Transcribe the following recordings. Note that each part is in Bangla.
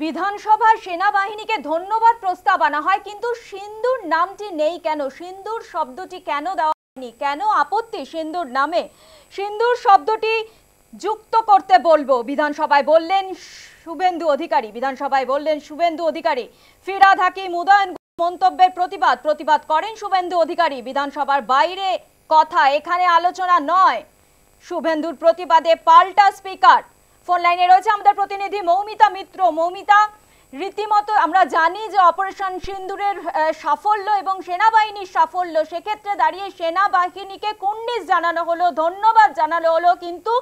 বিধানসভায় সেনাবাহিনীকে ধন্যবাদ প্রস্তাব আনা হয়, কিন্তু সিন্দুর নামটি নেই কেন? সিন্দুর শব্দটি কেন দেওয়া হয়নি? কেন আপত্তি সিন্দুর নামে? সিন্দুর শব্দটি যুক্ত করতে বলবো বিধানসভায় বললেন শুভেন্দু অধিকারী। ফিরহাদ হাকিম উদয়ন মন্তব্যের প্রতিবাদ করেন শুভেন্দু অধিকারী। বিধানসভার বাইরে কথা, এখানে আলোচনা নয়। শুভেন্দুর প্রতিবাদে পাল্টা স্পিকার। ফোন লাইনে রয়েছে আমাদের প্রতিনিধি মৌমিতা মিত্র। মৌমিতা, রীতিমতো আমরা জানি যে অপারেশন সিন্দুরের সাফল্য এবং সেনাবাহিনীর সাফল্য, সেক্ষেত্রে দাঁড়িয়ে সেনাবাহিনীকে কুর্নিশ জানানো হলো, ধন্যবাদ জানানো হলো, কিন্তু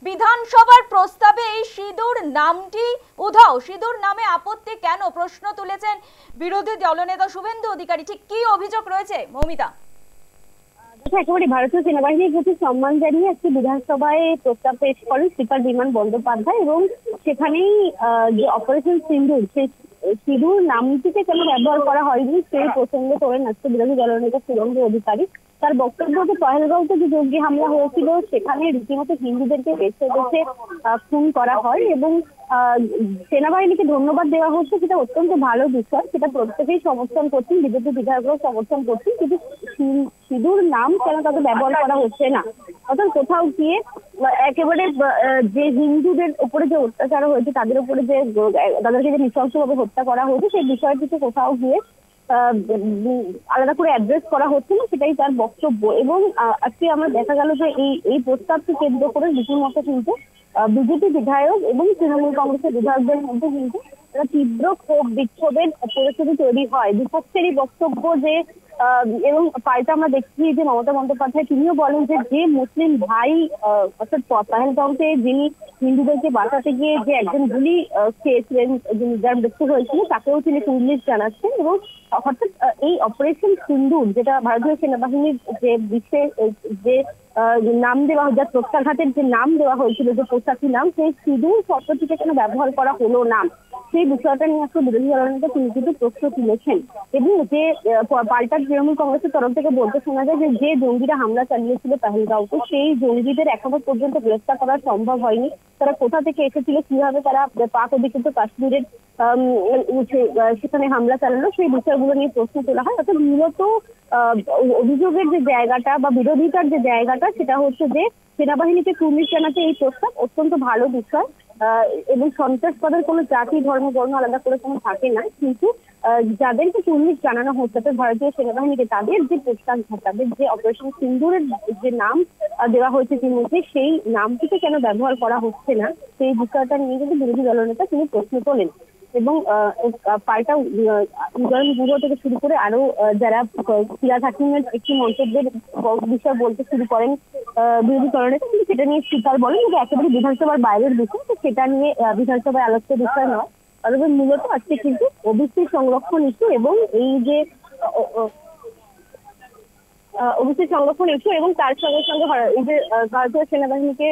বিধানসভার প্রস্তাবে এই সিঁদুর নামটি উধাও। সিঁদুর নামে আপত্তি কেন? প্রশ্ন তুলেছেন বিরোধী দলনেতা শুভেন্দু অধিকারী। ঠিক কি অভিযোগ রয়েছে মৌমিতা? একেবারে ভারতীয় সেনাবাহিনীর প্রতি সম্মান জানিয়ে একটি বিধানসভায় প্রস্তাব পেশ করেন স্পিকার বিমান বন্দ্যোপাধ্যায়, এবং সেখানেই যে অপারেশন সিন্দুর, সেই সিঁদুর নামটিকে কেন ব্যবহার করা হয়নি সেই প্রসঙ্গে তোলেন আজকে বিরোধী দলনেতা শুভেন্দু অধিকারী। তার বক্তব্য যে পহেলগাঁওতে যে জঙ্গি হামলা হয়েছিল সেখানে রীতিমতো হিন্দুদেরকে বেছে বেছে খুন করা হয় এবং সেনাবাহিনীকে ধন্যবাদ দেওয়া হচ্ছে, সেটা অত্যন্ত ভালো বিষয়, সেটা প্রত্যেকেই সমর্থন করছেন, বিজেপি বিধায়করাও সমর্থন করছেন, কিন্তু সিঁদুর নাম কেন তাকে ব্যবহার করা হচ্ছে না? অর্থাৎ কোথাও গিয়ে একেবারে যে হিন্দুদের উপরে যে অত্যাচার হয়েছে, তাদের উপরে যে তাদেরকে যে নৃশংসভাবে হত্যা করা হয়েছে, সেই বিষয়টিকে কোথাও গিয়ে আলাদা করে অ্যাড্রেস করা হচ্ছে না, সেটাই তার বক্তব্য। এবং আজকে আমরা দেখা গেল যে এই প্রস্তাবকে কেন্দ্র করে রীতিমতো কিন্তু বিজেপি বিধায়ক এবং তৃণমূল কংগ্রেসের বিধায়কদের মধ্যে কিন্তু তীব্র ক্ষোভ বিক্ষোভের পরিস্থিতি তৈরি হয়। বিপক্ষেরই বক্তব্য যে এবং পাল্টা আমরা দেখছি যে মমতা বন্দ্যোপাধ্যায় তিনিও বলেন যে মুসলিম ভাই অর্থাৎ পহেলগাঁওতে যিনি হিন্দুদেরকে বাঁচাতে গিয়ে যে একজন গুলি খেয়েছিলেন, যার মৃত্যু হয়েছিল, তাকেও তিনি কুর্নিশ জানাচ্ছেন। এবং অর্থাৎ এই অপারেশন সিন্দুর, যেটা ভারতীয় সেনাবাহিনীর যে বিশেষ যে নাম দেওয়া, যার প্রত্যাঘাতের যে নাম দেওয়া হয়েছিল, যে পোশাকি নাম, সেই সিঁদুর শব্দটিকে কেন ব্যবহার করা হলো না, সেই বিষয়টা নিয়ে আসলে বিরোধী দলনেতা তিনি কিন্তু প্রশ্ন তুলেছেন। এবং যে পাল্টা তৃণমূল কংগ্রেসের তরফ থেকে বলতে শোনা যায় যে জঙ্গিরা হামলা চালিয়েছিল পহেলগাঁওতে, সেই জঙ্গিদের এখনো পর্যন্ত গ্রেফতার করা সম্ভব হয়নি। তারা কোথা থেকে এসেছিল, কিভাবে তারা পাক অধিকৃত কাশ্মীরের সেখানে হামলা চালালো, সেই বিষয়গুলো নিয়ে প্রশ্ন তোলা হয়। অর্থাৎ মূলত অভিযোগের যে জায়গাটা বা বিরোধিতার যে জায়গাটা, সেটা হচ্ছে যে সেনাবাহিনীকে কুর্নিশ জানাতে এই প্রস্তাব অত্যন্ত ভালো বিষয়, এবং সন্ত্রাসবাদের কোনো জাতি ধর্ম বর্ণ আলাদা করে কোনো থাকে না, কিন্তু যাদেরকে কুর্নিশ জানানো হচ্ছে ভারতীয় সেনাবাহিনীকে, তাদের যে প্রত্যাঘাত, তাদের যে অপারেশন সিন্দুরের যে নাম দেওয়া হয়েছে ইতিমধ্যে, সেই নামটিকে কেন ব্যবহার করা হচ্ছে না, সেই বিষয়টা নিয়ে কিন্তু বিরোধী দলনেতা তিনি প্রশ্ন তোলেন। এবং পাল্টা উদয়ন গুহ থেকে শুরু করে আরো যারা ফিরহাদ হাকিমের একটি মন্তব্যের বিষয় বলতে শুরু করেন বিরোধী দলনেতা, কিন্তু সেটা নিয়ে স্পিকার বলেন যে একেবারে বিধানসভার বাইরের বিষয়, তো সেটা নিয়ে বিধানসভায় আলোচ্য বিষয় নয়। তবে মূলত আজকে কিন্তু ওবিসি সংরক্ষণ ইস্যু এবং এই যে ওবিসি সংরক্ষণ ইস্যু এবং তার সঙ্গে সঙ্গে এই যে ভারতীয় সেনাবাহিনীকে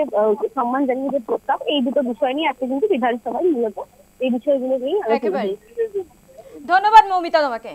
সম্মান জানিয়ে যে প্রস্তাব, এই দুটো বিষয় নিয়ে আজকে কিন্তু বিধানসভায় মূলত এই বিষয়গুলো নিয়ে আলোচনা। ধন্যবাদ মৌমিতা তোমাকে।